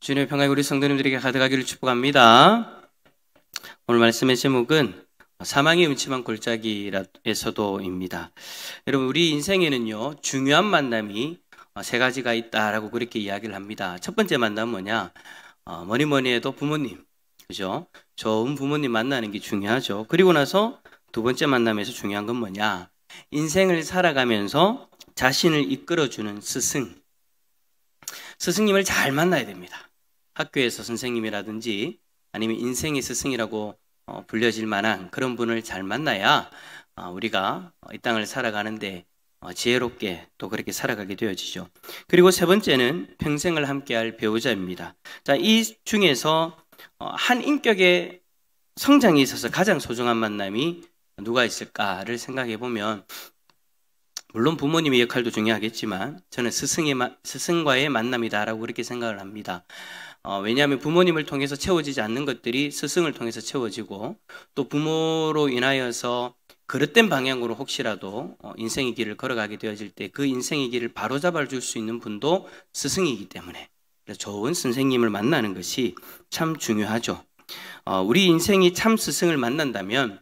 주님의 평강이 우리 성도님들에게 가득하기를 축복합니다. 오늘 말씀의 제목은 사망의 음침한 골짜기에서도입니다. 여러분, 우리 인생에는요, 중요한 만남이 세 가지가 있다라고 그렇게 이야기를 합니다. 첫 번째 만남은 뭐냐? 뭐니 해도 부모님, 그죠? 좋은 부모님 만나는 게 중요하죠. 그리고 나서 두 번째 만남에서 중요한 건 뭐냐? 인생을 살아가면서 자신을 이끌어주는 스승님을 잘 만나야 됩니다. 학교에서 선생님이라든지 아니면 인생의 스승이라고 불려질 만한 그런 분을 잘 만나야 우리가 이 땅을 살아가는데 지혜롭게 또 그렇게 살아가게 되어지죠. 그리고 세 번째는 평생을 함께할 배우자입니다. 자, 이 중에서 한 인격의 성장에 있어서 가장 소중한 만남이 누가 있을까를 생각해 보면, 물론 부모님의 역할도 중요하겠지만 저는 스승과의 만남이다라고 그렇게 생각을 합니다. 왜냐하면 부모님을 통해서 채워지지 않는 것들이 스승을 통해서 채워지고, 또 부모로 인하여서 그릇된 방향으로 혹시라도 인생의 길을 걸어가게 되어질 때 그 인생의 길을 바로잡아 줄 수 있는 분도 스승이기 때문에 좋은 선생님을 만나는 것이 참 중요하죠. 우리 인생이 참 스승을 만난다면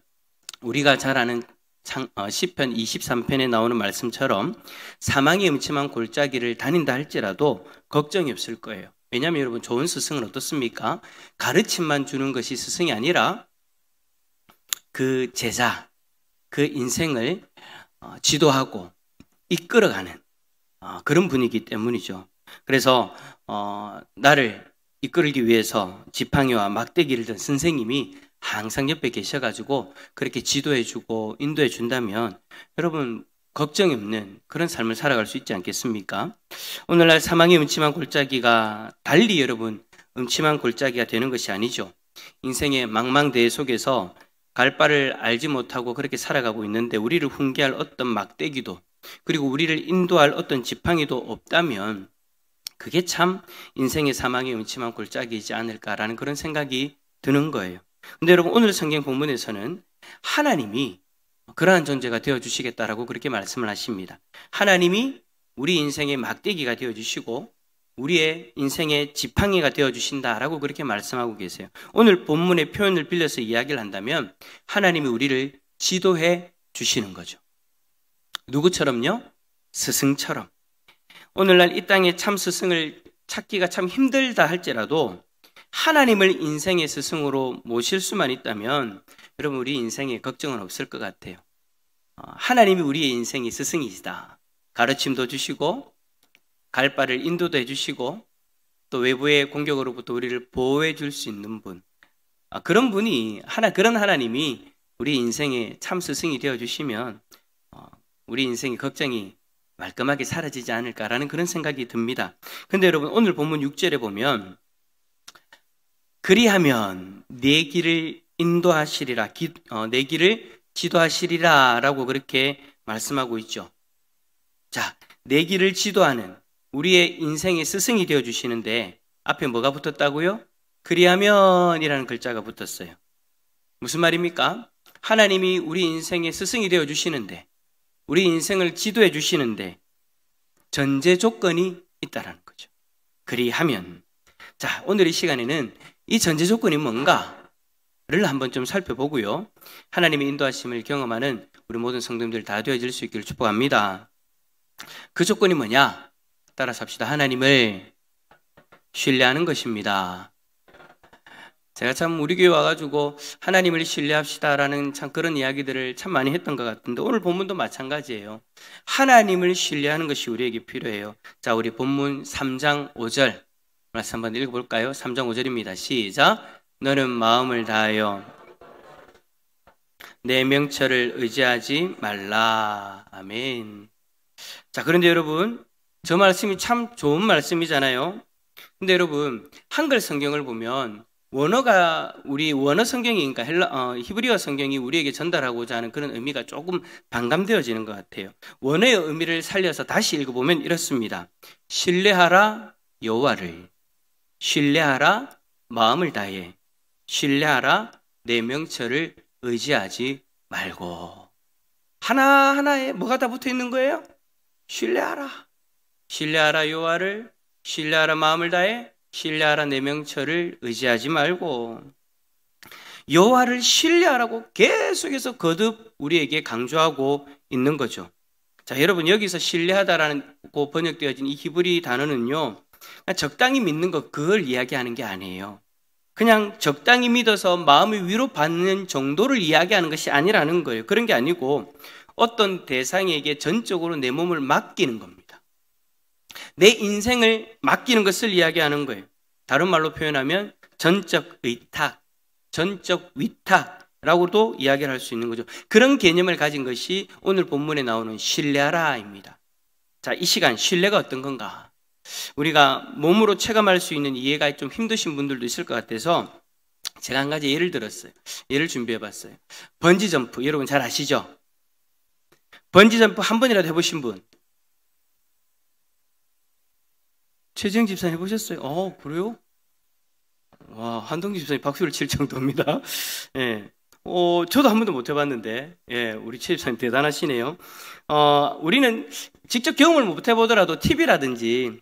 우리가 잘 아는 시편 23편에 나오는 말씀처럼 사망의 음침한 골짜기를 다닌다 할지라도 걱정이 없을 거예요. 왜냐하면 여러분, 좋은 스승은 어떻습니까? 가르침만 주는 것이 스승이 아니라 그 제자, 그 인생을 지도하고 이끌어가는 그런 분이기 때문이죠. 그래서 나를 이끌기 위해서 지팡이와 막대기를 든 선생님이 항상 옆에 계셔가지고 그렇게 지도해주고 인도해준다면 여러분, 걱정이 없는 그런 삶을 살아갈 수 있지 않겠습니까? 오늘날 사망의 음침한 골짜기가 달리 여러분, 음침한 골짜기가 되는 것이 아니죠. 인생의 망망대해 속에서 갈 바를 알지 못하고 그렇게 살아가고 있는데 우리를 훈계할 어떤 막대기도, 그리고 우리를 인도할 어떤 지팡이도 없다면 그게 참 인생의 사망의 음침한 골짜기이지 않을까라는 그런 생각이 드는 거예요. 근데 여러분, 오늘 성경 본문에서는 하나님이 그러한 존재가 되어주시겠다라고 그렇게 말씀을 하십니다. 하나님이 우리 인생의 막대기가 되어주시고 우리의 인생의 지팡이가 되어주신다라고 그렇게 말씀하고 계세요. 오늘 본문의 표현을 빌려서 이야기를 한다면 하나님이 우리를 지도해 주시는 거죠. 누구처럼요? 스승처럼. 오늘날 이 땅에 참 스승을 찾기가 참 힘들다 할지라도 하나님을 인생의 스승으로 모실 수만 있다면 여러분, 우리 인생에 걱정은 없을 것 같아요. 하나님이 우리의 인생의 스승이시다. 가르침도 주시고 갈 바를 인도도 해주시고 또 외부의 공격으로부터 우리를 보호해 줄 수 있는 분, 그런 분이 그런 하나님이 우리 인생의 참 스승이 되어주시면 우리 인생의 걱정이 말끔하게 사라지지 않을까라는 그런 생각이 듭니다. 근데 여러분, 오늘 본문 6절에 보면 그리하면 내 길을 인도하시리라, 내 길을 지도하시리라 라고 그렇게 말씀하고 있죠. 자, 내 길을 지도하는 우리의 인생의 스승이 되어주시는데 앞에 뭐가 붙었다고요? 그리하면 이라는 글자가 붙었어요. 무슨 말입니까? 하나님이 우리 인생의 스승이 되어주시는데, 우리 인생을 지도해 주시는데 전제 조건이 있다라는 거죠. 그리하면. 자, 오늘 이 시간에는 이 전제 조건이 뭔가를 한번 좀 살펴보고요, 하나님의 인도하심을 경험하는 우리 모든 성도님들 다 되어질 수 있기를 축복합니다. 그 조건이 뭐냐? 따라서 합시다. 하나님을 신뢰하는 것입니다. 제가 참 우리 교회 와가지고 하나님을 신뢰합시다라는 참 그런 이야기들을 참 많이 했던 것 같은데 오늘 본문도 마찬가지예요. 하나님을 신뢰하는 것이 우리에게 필요해요. 자, 우리 본문 3장 5절 말씀 한번 읽어볼까요? 3장 5절입니다. 시작. 너는 마음을 다하여 내 명철을 의지하지 말라. 아멘. 자, 그런데 여러분, 저 말씀이 참 좋은 말씀이잖아요. 근데 여러분, 한글 성경을 보면 원어가 우리 원어 성경이니까 히브리어 성경이 우리에게 전달하고자 하는 그런 의미가 조금 반감되어지는 것 같아요. 원어의 의미를 살려서 다시 읽어보면 이렇습니다. 신뢰하라 여호와를, 신뢰하라 마음을 다해, 신뢰하라 내 명철을 의지하지 말고. 하나하나에 뭐가 다 붙어 있는 거예요? 신뢰하라. 신뢰하라 여호와를, 신뢰하라 마음을 다해, 신뢰하라 내 명철을 의지하지 말고 여호와를 신뢰하라고 계속해서 거듭 우리에게 강조하고 있는 거죠. 자, 여러분 여기서 신뢰하다라고 번역되어진 이 히브리 단어는요, 적당히 믿는 것 그걸 이야기하는 게 아니에요. 그냥 적당히 믿어서 마음이 위로받는 정도를 이야기하는 것이 아니라는 거예요. 그런 게 아니고 어떤 대상에게 전적으로 내 몸을 맡기는 겁니다. 내 인생을 맡기는 것을 이야기하는 거예요. 다른 말로 표현하면 전적 의탁, 전적 위탁라고도 이야기를 할 수 있는 거죠. 그런 개념을 가진 것이 오늘 본문에 나오는 신뢰하라입니다. 자, 이 시간 신뢰가 어떤 건가? 우리가 몸으로 체감할 수 있는 이해가 좀 힘드신 분들도 있을 것 같아서 제가 한 가지 예를 들었어요. 예를 준비해 봤어요. 번지점프, 여러분 잘 아시죠? 번지점프 한 번이라도 해보신 분? 최지영 집사님 해보셨어요? 그래요? 와, 한동기 집사님 박수를 칠 정도입니다. 예. 저도 한 번도 못 해봤는데, 예, 우리 최 집사님 대단하시네요. 우리는 직접 경험을 못 해보더라도 TV라든지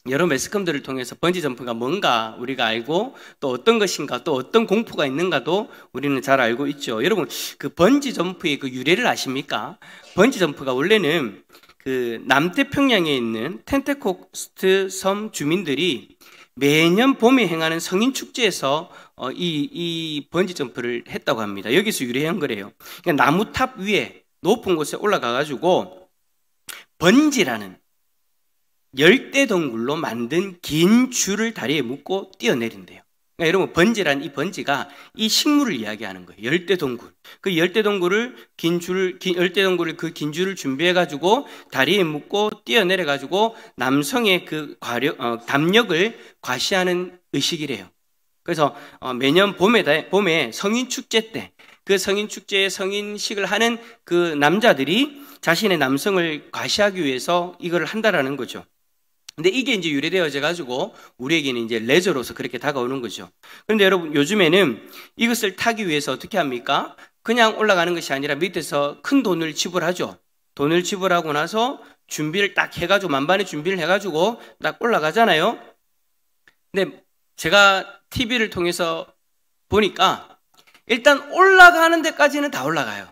여러 매스컴들을 통해서 번지점프가 뭔가 우리가 알고 또 어떤 것인가 또 어떤 공포가 있는가도 우리는 잘 알고 있죠. 여러분, 그 번지점프의 그 유래를 아십니까? 번지점프가 원래는 그 남태평양에 있는 텐테코스트 섬 주민들이 매년 봄에 행하는 성인 축제에서 이 번지 점프를 했다고 합니다. 여기서 유래한 거래요. 그러니까 나무탑 위에 높은 곳에 올라가 가지고 번지라는 열대동굴로 만든 긴 줄을 다리에 묶고 뛰어내린대요. 그러니까 여러분, 번지란 이 번지가 이 식물을 이야기하는 거예요. 열대동굴. 그 열대동굴을 열대동굴을 그 긴 줄을 준비해 가지고 다리에 묶고 뛰어내려 가지고 남성의 그 담력을 과시하는 의식이래요. 그래서 매년 봄에 성인 축제 때 그 성인 축제에 성인식을 하는 그 남자들이 자신의 남성을 과시하기 위해서 이걸 한다라는 거죠. 근데 이게 이제 유래되어져 가지고 우리에게는 이제 레저로서 그렇게 다가오는 거죠. 그런데 여러분, 요즘에는 이것을 타기 위해서 어떻게 합니까? 그냥 올라가는 것이 아니라 밑에서 큰 돈을 지불하죠. 돈을 지불하고 나서 준비를 딱 해가지고 만반의 준비를 해가지고 딱 올라가잖아요. 근데 제가 TV를 통해서 보니까 일단 올라가는 데까지는 다 올라가요.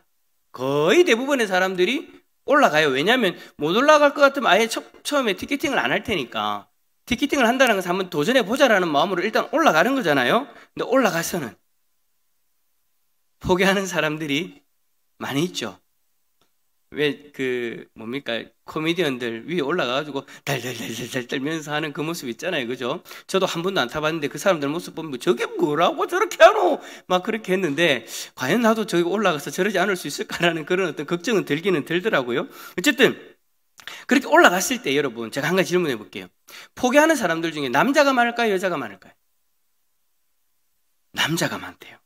거의 대부분의 사람들이 올라가요. 왜냐하면 못 올라갈 것 같으면 아예 처음에 티켓팅을 안 할 테니까. 티켓팅을 한다는 것은 한번 도전해 보자라는 마음으로 일단 올라가는 거잖아요. 근데 올라가서는 포기하는 사람들이 많이 있죠. 왜 뭡니까, 코미디언들 위에 올라가가지고 달달달달달 떨면서 하는 그 모습 있잖아요. 그죠? 저도 한 번도 안 타봤는데 그 사람들 모습 보면 저게 뭐라고 저렇게 하노? 막 그렇게 했는데 과연 나도 저기 올라가서 저러지 않을 수 있을까라는 그런 어떤 걱정은 들기는 들더라고요. 어쨌든 그렇게 올라갔을 때 여러분, 제가 한 가지 질문해 볼게요. 포기하는 사람들 중에 남자가 많을까요? 여자가 많을까요? 남자가 많대요.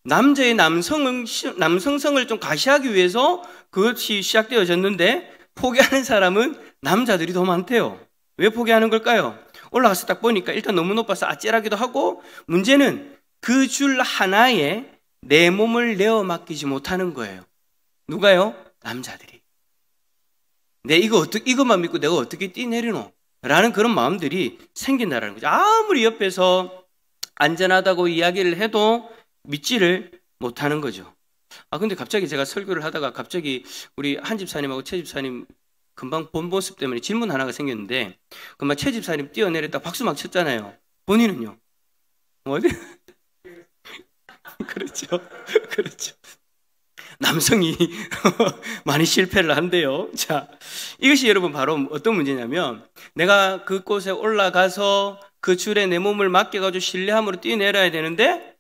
남자의 남성성을 좀 과시하기 위해서 그것이 시작되어졌는데 포기하는 사람은 남자들이 더 많대요. 왜 포기하는 걸까요? 올라가서 딱 보니까 일단 너무 높아서 아찔하기도 하고, 문제는 그 줄 하나에 내 몸을 내어 맡기지 못하는 거예요. 누가요? 남자들이. 이것만 믿고 내가 어떻게 뛰내리노? 라는 그런 마음들이 생긴다는 거죠. 아무리 옆에서 안전하다고 이야기를 해도 믿지를 못하는 거죠. 근데 갑자기 제가 설교를 하다가 갑자기 우리 한 집사님하고 최 집사님 금방 본 모습 때문에 질문 하나가 생겼는데, 금방 최 집사님 뛰어내렸다 박수 막 쳤잖아요. 본인은요? 어디? 그렇죠. 그렇죠. 남성이 많이 실패를 한대요. 자, 이것이 여러분 바로 어떤 문제냐면, 내가 그곳에 올라가서 그 줄에 내 몸을 맡겨가지고 신뢰함으로 뛰어내려야 되는데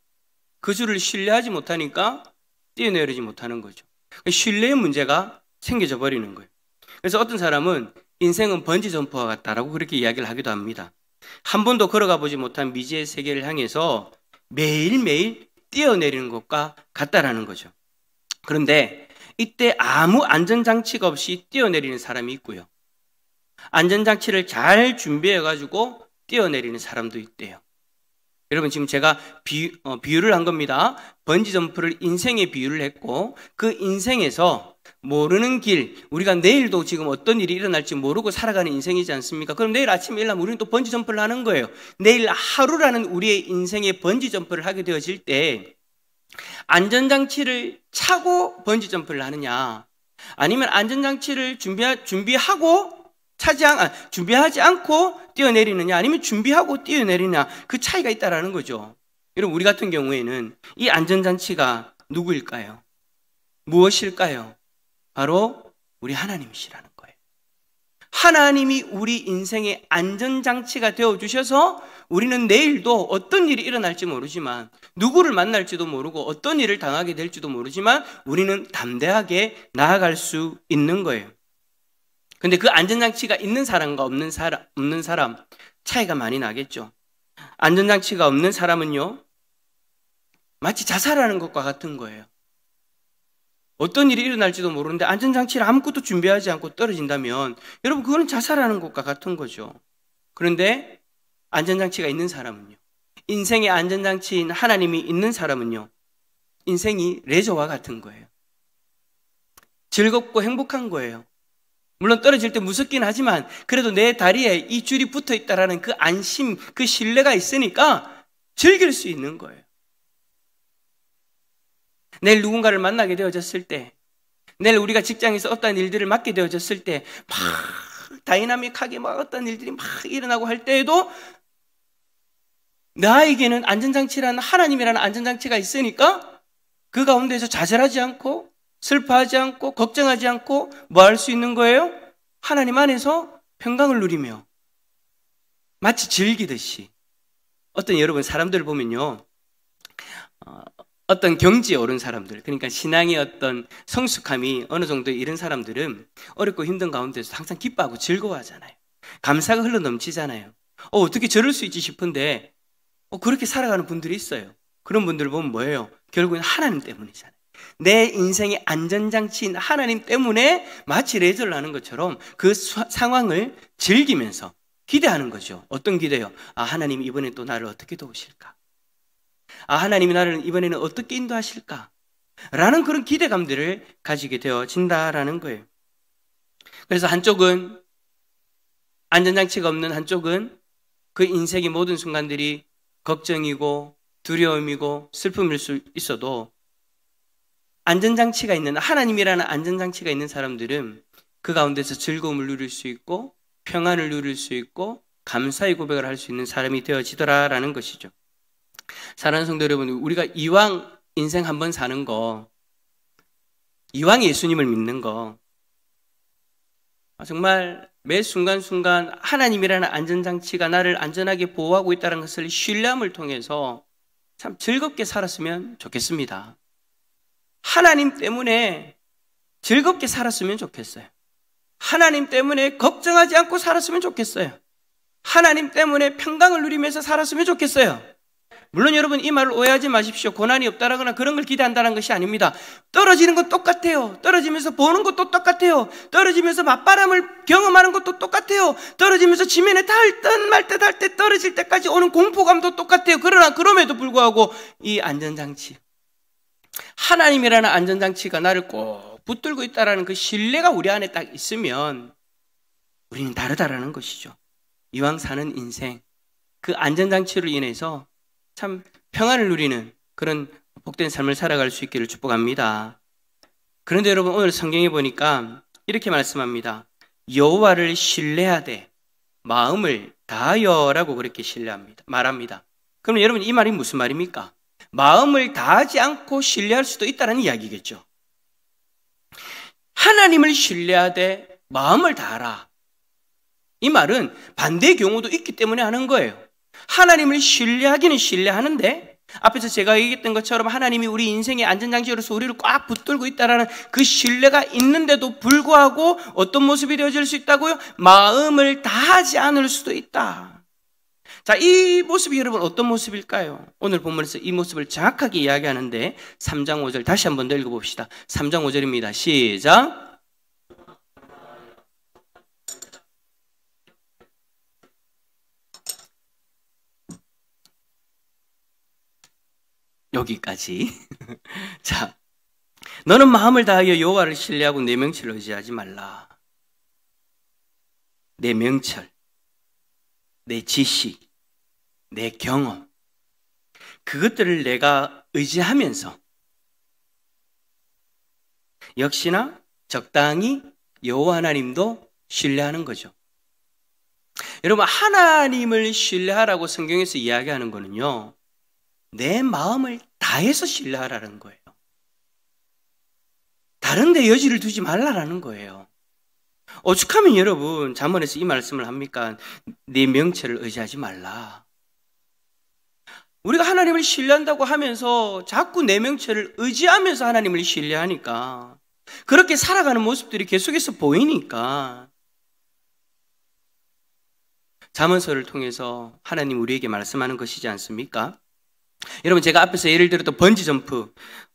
그 줄을 신뢰하지 못하니까 뛰어내리지 못하는 거죠. 신뢰의 문제가 생겨져 버리는 거예요. 그래서 어떤 사람은 인생은 번지 점프와 같다라고 그렇게 이야기를 하기도 합니다. 한 번도 걸어가 보지 못한 미지의 세계를 향해서 매일매일 뛰어내리는 것과 같다라는 거죠. 그런데 이때 아무 안전장치가 없이 뛰어내리는 사람이 있고요. 안전장치를 잘 준비해가지고 뛰어내리는 사람도 있대요. 여러분 지금 제가 비유를 한 겁니다. 번지점프를 인생에 비유를 했고 그 인생에서 모르는 길, 우리가 내일도 지금 어떤 일이 일어날지 모르고 살아가는 인생이지 않습니까? 그럼 내일 아침에 일어나면 우리는 또 번지점프를 하는 거예요. 내일 하루라는 우리의 인생에 번지점프를 하게 되어질 때 안전장치를 차고 번지점프를 하느냐, 아니면 안전장치를 준비하고 준비하지 않고 뛰어내리느냐, 아니면 준비하고 뛰어내리느냐, 그 차이가 있다라는 거죠. 여러분, 우리 같은 경우에는 이 안전장치가 누구일까요? 무엇일까요? 바로 우리 하나님이시라는 거예요. 하나님이 우리 인생의 안전장치가 되어주셔서 우리는 내일도 어떤 일이 일어날지 모르지만, 누구를 만날지도 모르고 어떤 일을 당하게 될지도 모르지만 우리는 담대하게 나아갈 수 있는 거예요. 근데 그 안전장치가 있는 사람과 없는 사람 차이가 많이 나겠죠. 안전장치가 없는 사람은요, 마치 자살하는 것과 같은 거예요. 어떤 일이 일어날지도 모르는데 안전장치를 아무것도 준비하지 않고 떨어진다면 여러분, 그거는 자살하는 것과 같은 거죠. 그런데 안전장치가 있는 사람은요, 인생의 안전장치인 하나님이 있는 사람은요, 인생이 레저와 같은 거예요. 즐겁고 행복한 거예요. 물론 떨어질 때 무섭긴 하지만 그래도 내 다리에 이 줄이 붙어 있다라는 그 안심, 그 신뢰가 있으니까 즐길 수 있는 거예요. 내일 누군가를 만나게 되어졌을 때, 내일 우리가 직장에서 어떤 일들을 맡게 되어졌을 때 막 다이나믹하게 막 어떤 일들이 막 일어나고 할 때에도 나에게는 안전장치라는, 하나님이라는 안전장치가 있으니까 그 가운데서 좌절하지 않고 슬퍼하지 않고 걱정하지 않고 뭐 할 수 있는 거예요? 하나님 안에서 평강을 누리며 마치 즐기듯이. 어떤 여러분 사람들을 보면요, 어떤 경지에 오른 사람들, 그러니까 신앙의 어떤 성숙함이 어느 정도 이런 사람들은 어렵고 힘든 가운데서 항상 기뻐하고 즐거워하잖아요. 감사가 흘러넘치잖아요. 어떻게 저럴 수 있지 싶은데 그렇게 살아가는 분들이 있어요. 그런 분들을 보면 뭐예요? 결국엔 하나님 때문이잖아요. 내 인생의 안전장치인 하나님 때문에 마치 레저를 하는 것처럼 그 상황을 즐기면서 기대하는 거죠. 어떤 기대요? 하나님이 이번엔 또 나를 어떻게 도우실까? 하나님이 나를 이번에는 어떻게 인도하실까? 라는 그런 기대감들을 가지게 되어진다라는 거예요. 그래서 한쪽은 안전장치가 없는 한쪽은 그 인생의 모든 순간들이 걱정이고 두려움이고 슬픔일 수 있어도 안전장치가 있는, 하나님이라는 안전장치가 있는 사람들은 그 가운데서 즐거움을 누릴 수 있고 평안을 누릴 수 있고 감사의 고백을 할 수 있는 사람이 되어지더라라는 것이죠. 사랑하는 성도 여러분, 우리가 이왕 인생 한번 사는 거, 이왕 예수님을 믿는 거, 정말 매 순간순간 하나님이라는 안전장치가 나를 안전하게 보호하고 있다는 것을 신뢰함을 통해서 참 즐겁게 살았으면 좋겠습니다. 하나님 때문에 즐겁게 살았으면 좋겠어요. 하나님 때문에 걱정하지 않고 살았으면 좋겠어요. 하나님 때문에 평강을 누리면서 살았으면 좋겠어요. 물론 여러분, 이 말을 오해하지 마십시오. 고난이 없다라거나 그런 걸 기대한다는 것이 아닙니다. 떨어지는 건 똑같아요. 떨어지면서 보는 것도 똑같아요. 떨어지면서 맞바람을 경험하는 것도 똑같아요. 떨어지면서 지면에 닿을 듯 말 듯 할 때 떨어질 때까지 오는 공포감도 똑같아요. 그러나 그럼에도 불구하고 이 안전장치, 하나님이라는 안전장치가 나를 꼭 붙들고 있다라는 그 신뢰가 우리 안에 딱 있으면 우리는 다르다라는 것이죠. 이왕 사는 인생, 그 안전장치로 인해서 참 평안을 누리는 그런 복된 삶을 살아갈 수 있기를 축복합니다. 그런데 여러분, 오늘 성경에 보니까 이렇게 말씀합니다. 여호와를 신뢰하되 마음을 다하여라고 그렇게 말합니다. 그럼 여러분, 이 말이 무슨 말입니까? 마음을 다하지 않고 신뢰할 수도 있다는 이야기겠죠. 하나님을 신뢰하되 마음을 다하라. 이 말은 반대의 경우도 있기 때문에 하는 거예요. 하나님을 신뢰하기는 신뢰하는데 앞에서 제가 얘기했던 것처럼 하나님이 우리 인생의 안전장치로서 우리를 꽉 붙들고 있다는 그 신뢰가 있는데도 불구하고 어떤 모습이 되어질 수 있다고요? 마음을 다하지 않을 수도 있다. 자, 이 모습이 여러분 어떤 모습일까요? 오늘 본문에서 이 모습을 정확하게 이야기하는데 3장 5절 다시 한번 더 읽어봅시다. 3장 5절입니다. 시작. 여기까지. 자, 너는 마음을 다하여 여호와를 신뢰하고 내 명철을 의지하지 말라. 내 명철, 내 지식, 내 경험, 그것들을 내가 의지하면서 역시나 적당히 여호와 하나님도 신뢰하는 거죠. 여러분, 하나님을 신뢰하라고 성경에서 이야기하는 거는요, 내 마음을 다해서 신뢰하라는 거예요. 다른 데 여지를 두지 말라라는 거예요. 오죽하면 여러분 잠언에서 이 말씀을 합니까? 네 명철을 의지하지 말라. 우리가 하나님을 신뢰한다고 하면서 자꾸 내 명철을 의지하면서 하나님을 신뢰하니까 그렇게 살아가는 모습들이 계속해서 보이니까 잠언서를 통해서 하나님 우리에게 말씀하는 것이지 않습니까? 여러분, 제가 앞에서 예를 들었던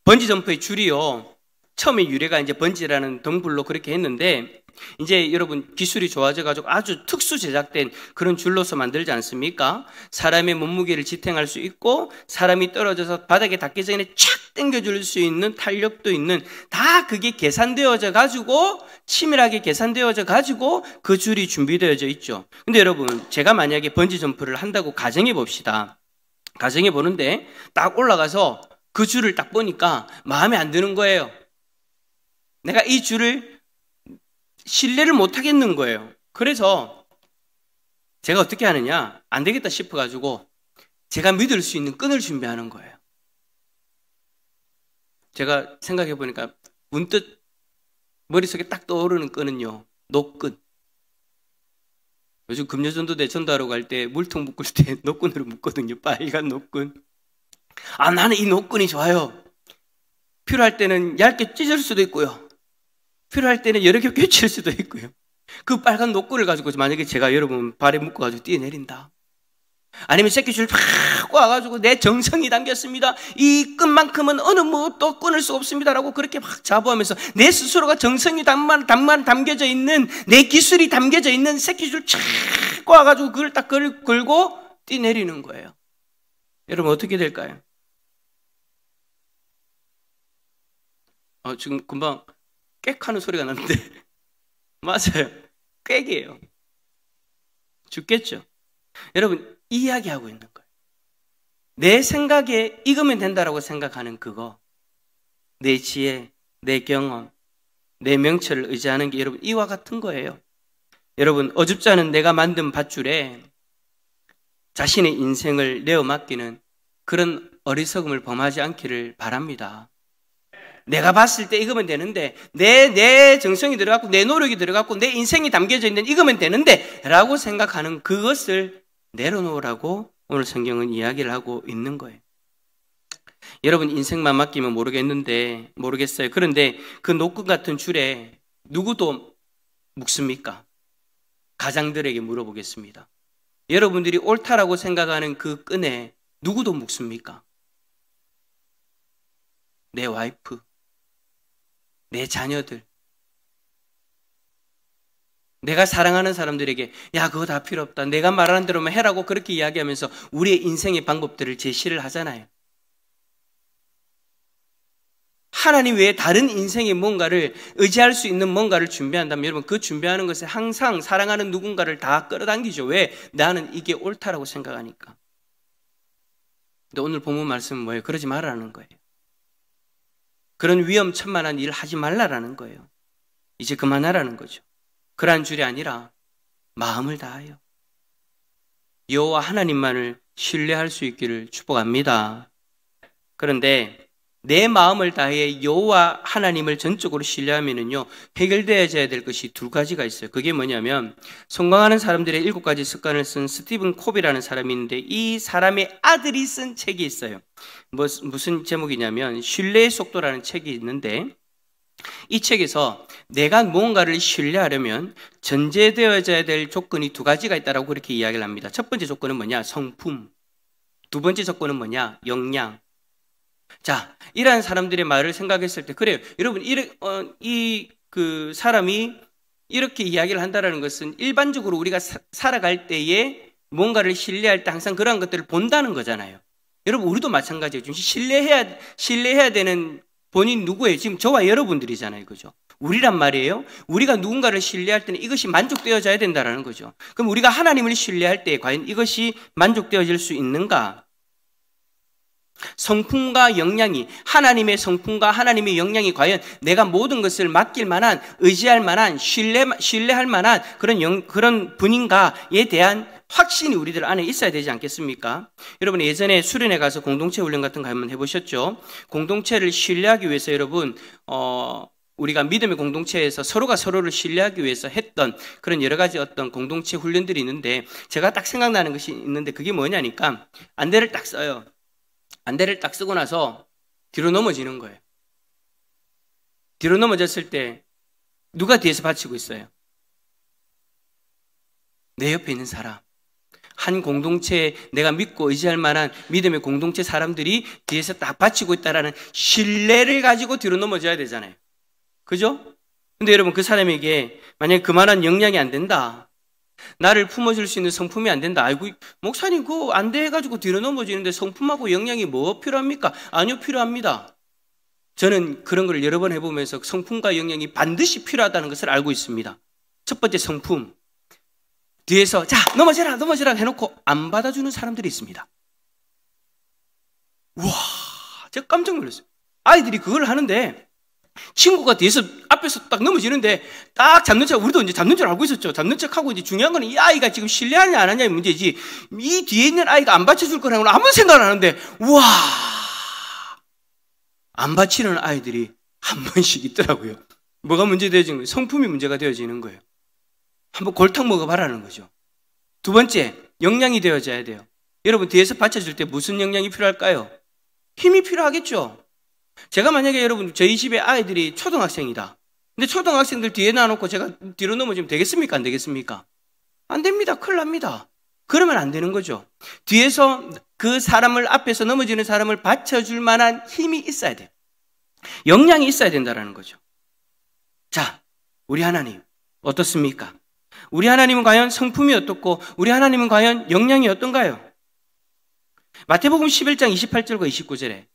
번지점프의 줄이요, 처음에 유래가 이제 번지라는 덩불로 그렇게 했는데 이제 여러분 기술이 좋아져가지고 아주 특수 제작된 그런 줄로서 만들지 않습니까? 사람의 몸무게를 지탱할 수 있고 사람이 떨어져서 바닥에 닿기 전에 착 당겨줄 수 있는 탄력도 있는, 다 그게 계산되어져 가지고 치밀하게 계산되어져 가지고 그 줄이 준비되어져 있죠. 근데 여러분, 제가 만약에 번지 점프를 한다고 가정해 봅시다. 가정해 보는데 딱 올라가서 그 줄을 딱 보니까 마음에 안 드는 거예요. 내가 이 줄을 신뢰를 못 하겠는 거예요. 그래서 제가 어떻게 하느냐, 안 되겠다 싶어가지고 제가 믿을 수 있는 끈을 준비하는 거예요. 제가 생각해 보니까 문득 머릿속에 딱 떠오르는 끈은요, 노끈. 요즘 금요전도대 전도하러 갈 때 물통 묶을 때 노끈으로 묶거든요. 빨간 노끈. 아, 나는 이 노끈이 좋아요. 필요할 때는 얇게 찢을 수도 있고요, 필요할 때는 여러 개 꿰칠 수도 있고요. 그 빨간 노끈을 가지고 만약에 제가 여러분 발에 묶어가지고 뛰어내린다, 아니면 새끼줄 팍 꽈가지고 내 정성이 담겼습니다, 이 끈만큼은 어느 무엇도 끊을 수 없습니다라고 그렇게 막 자부하면서 내 스스로가 정성이 담겨져 있는, 내 기술이 담겨져 있는 새끼줄 쫙 꽈가지고 그걸 딱 걸고 뛰내리는 거예요. 여러분 어떻게 될까요? 지금 금방 꽥 하는 소리가 났는데 맞아요, 꽥이에요. 죽겠죠. 여러분, 이야기하고 있는 거예요. 내 생각에 익으면 된다라고 생각하는 그거, 내 지혜, 내 경험, 내 명철을 의지하는 게 여러분 이와 같은 거예요. 여러분, 어줍지 않은 내가 만든 밧줄에 자신의 인생을 내어 맡기는 그런 어리석음을 범하지 않기를 바랍니다. 내가 봤을 때 익으면 되는데, 내 정성이 들어갔고 내 노력이 들어갔고 내 인생이 담겨져 있는 익으면 되는데 라고 생각하는 그것을 내려놓으라고 오늘 성경은 이야기를 하고 있는 거예요. 여러분 인생만 맡기면 모르겠어요. 그런데 그 노끈 같은 줄에 누구도 묶습니까? 가장들에게 물어보겠습니다. 여러분들이 옳다라고 생각하는 그 끈에 누구도 묶습니까? 내 와이프, 내 자녀들, 내가 사랑하는 사람들에게 야 그거 다 필요 없다, 내가 말하는 대로만 해라고 그렇게 이야기하면서 우리의 인생의 방법들을 제시를 하잖아요. 하나님 외에 다른 인생의 뭔가를 의지할 수 있는 뭔가를 준비한다면 여러분 그 준비하는 것에 항상 사랑하는 누군가를 다 끌어당기죠. 왜? 나는 이게 옳다라고 생각하니까. 근데 오늘 본문 말씀은 뭐예요? 그러지 말라는 거예요. 그런 위험천만한 일을 하지 말라라는 거예요. 이제 그만하라는 거죠. 그러한 줄이 아니라 마음을 다하여 여호와 하나님만을 신뢰할 수 있기를 축복합니다. 그런데 내 마음을 다해 여호와 하나님을 전적으로 신뢰하면은요, 해결되어야 될 것이 두 가지가 있어요. 그게 뭐냐면 성공하는 사람들의 7가지 습관을 쓴 스티븐 코비라는 사람이 있는데 이 사람의 아들이 쓴 책이 있어요. 무슨 제목이냐면 신뢰의 속도라는 책이 있는데 이 책에서 내가 무언가를 신뢰하려면 전제되어져야 될 조건이 두 가지가 있다라고 그렇게 이야기를 합니다. 첫 번째 조건은 뭐냐? 성품. 두 번째 조건은 뭐냐? 역량. 자, 이러한 사람들의 말을 생각했을 때 그래요. 여러분, 그 사람이 이렇게 이야기를 한다는 것은 일반적으로 우리가 살아갈 때에 뭔가를 신뢰할 때 항상 그러한 것들을 본다는 거잖아요. 여러분, 우리도 마찬가지예요. 지금 신뢰해야 되는 본인 누구예요? 지금 저와 여러분들이잖아요. 그죠? 우리란 말이에요. 우리가 누군가를 신뢰할 때는 이것이 만족되어져야 된다는 거죠. 그럼 우리가 하나님을 신뢰할 때 과연 이것이 만족되어질 수 있는가? 성품과 역량이, 하나님의 성품과 하나님의 역량이 과연 내가 모든 것을 맡길 만한, 의지할 만한, 신뢰할 만한 그런 분인가에 대한 확신이 우리들 안에 있어야 되지 않겠습니까? 여러분, 예전에 수련회 가서 공동체 훈련 같은 거 한번 해보셨죠? 공동체를 신뢰하기 위해서 여러분, 우리가 믿음의 공동체에서 서로가 서로를 신뢰하기 위해서 했던 그런 여러 가지 어떤 공동체 훈련들이 있는데, 제가 딱 생각나는 것이 있는데, 그게 뭐냐니까, 안대를 딱 써요. 안대를 딱 쓰고 나서 뒤로 넘어지는 거예요. 뒤로 넘어졌을 때 누가 뒤에서 받치고 있어요? 내 옆에 있는 사람. 한 공동체에 내가 믿고 의지할 만한 믿음의 공동체 사람들이 뒤에서 딱 받치고 있다라는 신뢰를 가지고 뒤로 넘어져야 되잖아요. 그죠? 근데 여러분, 그 사람에게 만약에 그만한 역량이 안 된다, 나를 품어줄 수 있는 성품이 안 된다. 아이고, 목사님 그거 안 돼가지고 뒤로 넘어지는데 성품하고 역량이 뭐 필요합니까? 아니요, 필요합니다. 저는 그런 걸 여러 번 해보면서 성품과 역량이 반드시 필요하다는 것을 알고 있습니다. 첫 번째, 성품. 뒤에서 자 넘어져라 해놓고 안 받아주는 사람들이 있습니다. 우와, 제가 깜짝 놀랐어요. 아이들이 그걸 하는데 친구가 뒤에서 앞에서 딱 넘어지는데 딱 잡는 척, 우리도 이제 잡는 줄 알고 있었죠. 잡는 척하고, 이제 중요한 거는 이 아이가 지금 신뢰하냐 안 하냐의 문제지, 이 뒤에 있는 아이가 안 받쳐줄 거라고는 아무 생각을 안 하는데, 우와, 안 받치는 아이들이 한 번씩 있더라고요. 뭐가 문제되어지는 거예요? 성품이 문제가 되어지는 거예요. 한번 골탕 먹어봐라는 거죠. 두 번째, 역량이 되어져야 돼요. 여러분, 뒤에서 받쳐줄 때 무슨 역량이 필요할까요? 힘이 필요하겠죠. 제가 만약에 여러분, 저희 집에 아이들이 초등학생이다. 근데 초등학생들 뒤에 놔놓고 제가 뒤로 넘어지면 되겠습니까? 안 되겠습니까? 안 됩니다. 큰일 납니다. 그러면 안 되는 거죠. 뒤에서 그 사람을, 앞에서 넘어지는 사람을 받쳐줄 만한 힘이 있어야 돼요. 역량이 있어야 된다는 거죠. 자, 우리 하나님 어떻습니까? 우리 하나님은 과연 성품이 어떻고, 우리 하나님은 과연 역량이 어떤가요? 마태복음 11장 28절과 29절에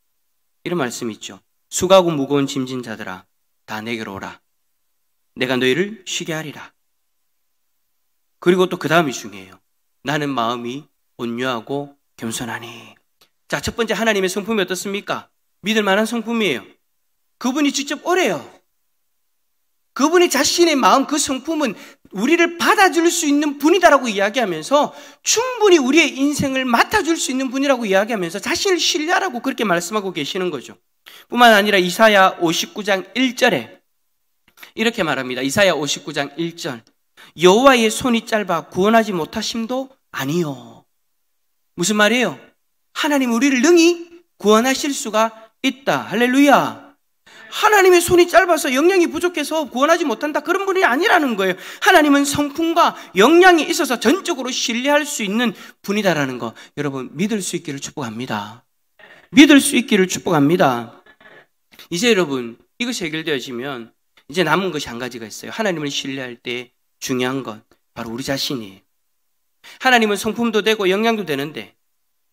이런 말씀이 있죠. 수고하고 무거운 짐진 자들아, 다 내게로 오라. 내가 너희를 쉬게 하리라. 그리고 또 그 다음이 중요해요. 나는 마음이 온유하고 겸손하니. 자, 첫 번째, 하나님의 성품이 어떻습니까? 믿을 만한 성품이에요. 그분이 직접 오래요. 그분이 자신의 마음, 그 성품은 우리를 받아줄 수 있는 분이다라고 이야기하면서 충분히 우리의 인생을 맡아줄 수 있는 분이라고 이야기하면서 자신을 신뢰하라고 그렇게 말씀하고 계시는 거죠. 뿐만 아니라 이사야 59장 1절에 이렇게 말합니다. 이사야 59장 1절. 여호와의 손이 짧아 구원하지 못하심도 아니요. 무슨 말이에요? 하나님 우리를 능히 구원하실 수가 있다. 할렐루야. 하나님의 손이 짧아서 역량이 부족해서 구원하지 못한다, 그런 분이 아니라는 거예요. 하나님은 성품과 역량이 있어서 전적으로 신뢰할 수 있는 분이다라는 거, 여러분 믿을 수 있기를 축복합니다. 믿을 수 있기를 축복합니다. 이제 여러분, 이것이 해결되어지면 이제 남은 것이 한 가지가 있어요. 하나님을 신뢰할 때 중요한 건 바로 우리 자신이에요. 하나님은 성품도 되고 역량도 되는데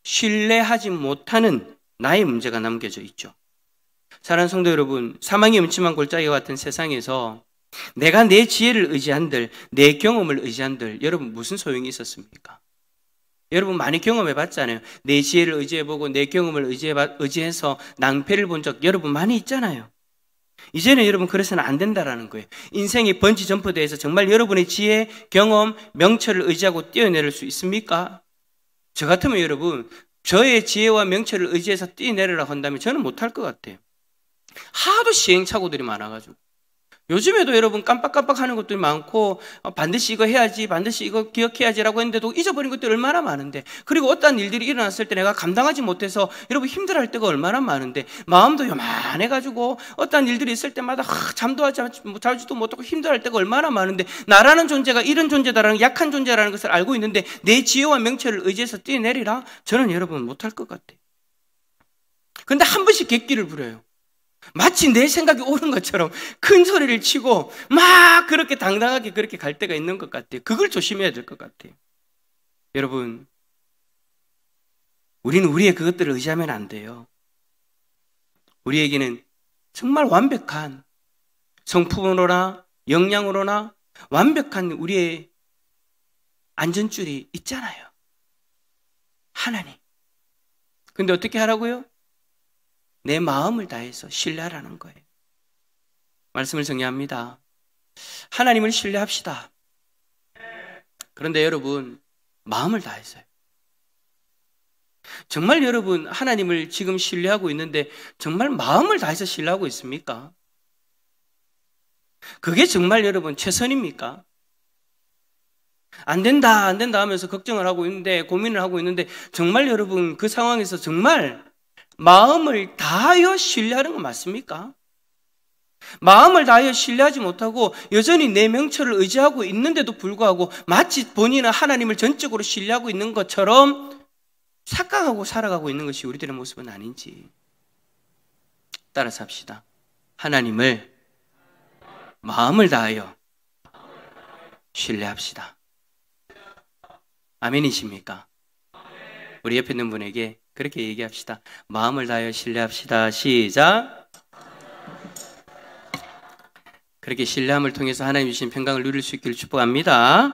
신뢰하지 못하는 나의 문제가 남겨져 있죠. 사랑하는 성도 여러분, 사망의 음침한 골짜기와 같은 세상에서 내가 내 지혜를 의지한들, 내 경험을 의지한들, 여러분 무슨 소용이 있었습니까? 여러분 많이 경험해 봤잖아요. 내 지혜를 의지해보고 내 경험을 의지해서 낭패를 본 적 여러분 많이 있잖아요. 이제는 여러분 그래서는 안 된다라는 거예요. 인생의 번지 점프대에서 정말 여러분의 지혜, 경험, 명철을 의지하고 뛰어내릴 수 있습니까? 저 같으면 여러분, 저의 지혜와 명철을 의지해서 뛰어내리라고 한다면 저는 못할 것 같아요. 하도 시행착오들이 많아가지고. 요즘에도 여러분 깜빡깜빡 하는 것들이 많고, 반드시 이거 해야지, 반드시 이거 기억해야지라고 했는데도 잊어버린 것들이 얼마나 많은데, 그리고 어떤 일들이 일어났을 때 내가 감당하지 못해서 여러분 힘들어할 때가 얼마나 많은데, 마음도 요만해가지고 어떤 일들이 있을 때마다 잠도 자지도 못하고 힘들어할 때가 얼마나 많은데, 나라는 존재가 이런 존재다라는, 약한 존재라는 것을 알고 있는데 내 지혜와 명철을 의지해서 뛰어내리라? 저는 여러분 못할 것 같아요. 근데 한 번씩 객기를 부려요. 마치 내 생각이 옳은 것처럼 큰 소리를 치고 막 그렇게 당당하게 그렇게 갈 때가 있는 것 같아요. 그걸 조심해야 될 것 같아요. 여러분, 우리는 우리의 그것들을 의지하면 안 돼요. 우리에게는 정말 완벽한 성품으로나 역량으로나 완벽한 우리의 안전줄이 있잖아요. 하나님. 근데 어떻게 하라고요? 내 마음을 다해서 신뢰하라는 거예요. 말씀을 정리합니다. 하나님을 신뢰합시다. 그런데 여러분, 마음을 다해서요. 정말 여러분, 하나님을 지금 신뢰하고 있는데 정말 마음을 다해서 신뢰하고 있습니까? 그게 정말 여러분 최선입니까? 안 된다, 안 된다 하면서 걱정을 하고 있는데, 고민을 하고 있는데, 정말 여러분 그 상황에서 정말 마음을 다하여 신뢰하는 건 맞습니까? 마음을 다하여 신뢰하지 못하고 여전히 내 명철을 의지하고 있는데도 불구하고 마치 본인은 하나님을 전적으로 신뢰하고 있는 것처럼 착각하고 살아가고 있는 것이 우리들의 모습은 아닌지 따라서 합시다. 하나님을 마음을 다하여 신뢰합시다. 아멘이십니까? 우리 옆에 있는 분에게 그렇게 얘기합시다. 마음을 다하여 신뢰합시다. 시작. 그렇게 신뢰함을 통해서 하나님 주신 평강을 누릴 수 있기를 축복합니다.